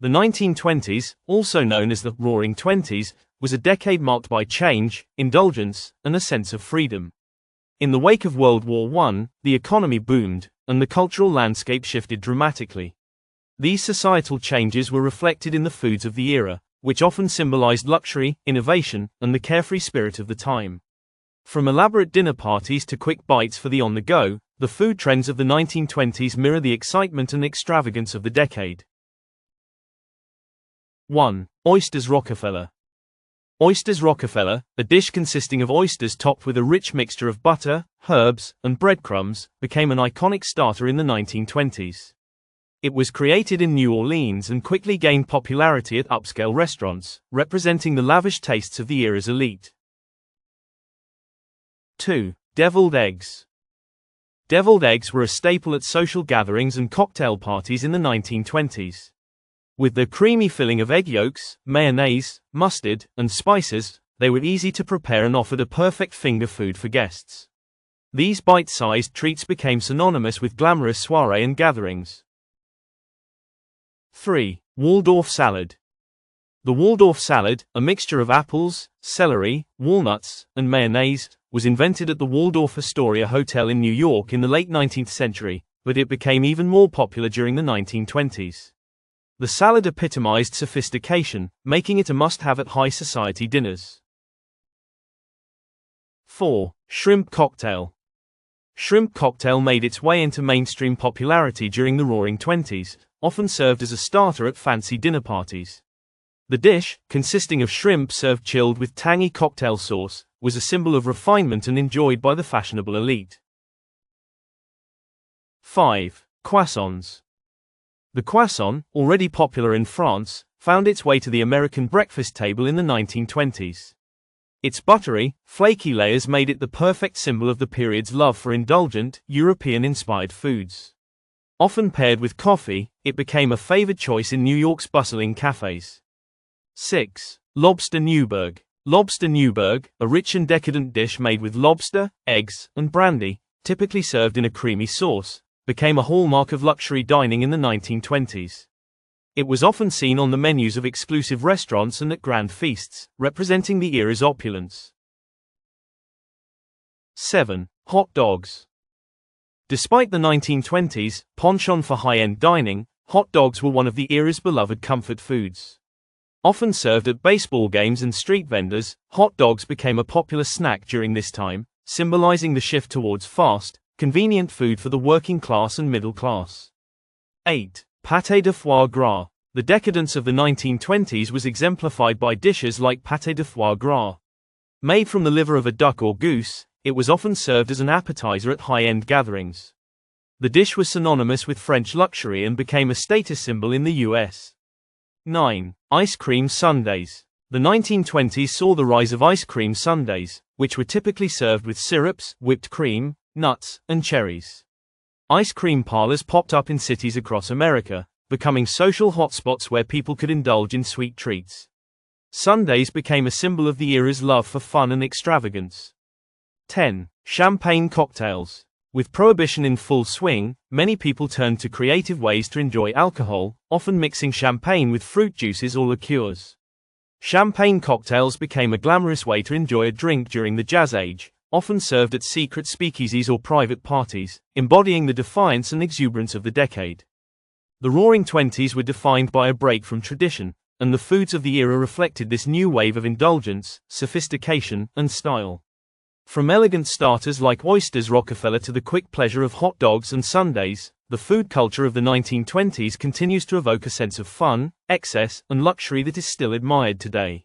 The 1920s, also known as the Roaring Twenties, was a decade marked by change, indulgence, and a sense of freedom. In the wake of World War I, the economy boomed, and the cultural landscape shifted dramatically. These societal changes were reflected in the foods of the era, which often symbolized luxury, innovation, and the carefree spirit of the time. From elaborate dinner parties to quick bites for the on-the-go, the food trends of the 1920s mirror the excitement and extravagance of the decade. 1. Oysters Rockefeller. Oysters Rockefeller, a dish consisting of oysters topped with a rich mixture of butter, herbs, and breadcrumbs, became an iconic starter in the 1920s. It was created in New Orleans and quickly gained popularity at upscale restaurants, representing the lavish tastes of the era's elite. 2. Deviled eggs. Deviled eggs were a staple at social gatherings and cocktail parties in the 1920s. With their creamy filling of egg yolks, mayonnaise, mustard, and spices, they were easy to prepare and offered a perfect finger food for guests. These bite-sized treats became synonymous with glamorous soiree and gatherings. 3. Waldorf salad. The Waldorf salad, a mixture of apples, celery, walnuts, and mayonnaise, was invented at the Waldorf Astoria Hotel in New York in the late 19th century, but it became even more popular during the 1920s. The salad epitomized sophistication, making it a must-have at high society dinners. 4. Shrimp cocktail. Shrimp cocktail made its way into mainstream popularity during the Roaring Twenties, often served as a starter at fancy dinner parties. The dish, consisting of shrimp served chilled with tangy cocktail sauce, was a symbol of refinement and enjoyed by the fashionable elite. 5. Croissants. The croissant, already popular in France, found its way to the American breakfast table in the 1920s. Its buttery, flaky layers made it the perfect symbol of the period's love for indulgent, European-inspired foods. Often paired with coffee, it became a favored choice in New York's bustling cafes. 6. Lobster Newburg. Lobster Newburg, a rich and decadent dish made with lobster, eggs, and brandy, typically served in a creamy sauce, became a hallmark of luxury dining in the 1920s. It was often seen on the menus of exclusive restaurants and at grand feasts, representing the era's opulence. 7. Hot dogs. Despite the 1920s penchant for high-end dining, hot dogs were one of the era's beloved comfort foods. Often served at baseball games and street vendors, hot dogs became a popular snack during this time, symbolizing the shift towards fast, convenient food for the working class and middle class. 8. Pâté de foie gras. The decadence of the 1920s was exemplified by dishes like pâté de foie gras. Made from the liver of a duck or goose, it was often served as an appetizer at high-end gatherings. The dish was synonymous with French luxury and became a status symbol in the US. 9. Ice cream sundaes. The 1920s saw the rise of ice cream sundaes, which were typically served with syrups, whipped cream, nuts, and cherries. Ice cream parlors popped up in cities across America, becoming social hotspots where people could indulge in sweet treats. Sundaes became a symbol of the era's love for fun and extravagance. 10. Champagne cocktails. With prohibition in full swing, many people turned to creative ways to enjoy alcohol, often mixing champagne with fruit juices or liqueurs. Champagne cocktails became a glamorous way to enjoy a drink during the Jazz Age, often served at secret speakeasies or private parties, embodying the defiance and exuberance of the decade. The Roaring Twenties were defined by a break from tradition, and the foods of the era reflected this new wave of indulgence, sophistication, and style. From elegant starters like oysters Rockefeller to the quick pleasure of hot dogs and sundaes, the food culture of the 1920s continues to evoke a sense of fun, excess, and luxury that is still admired today.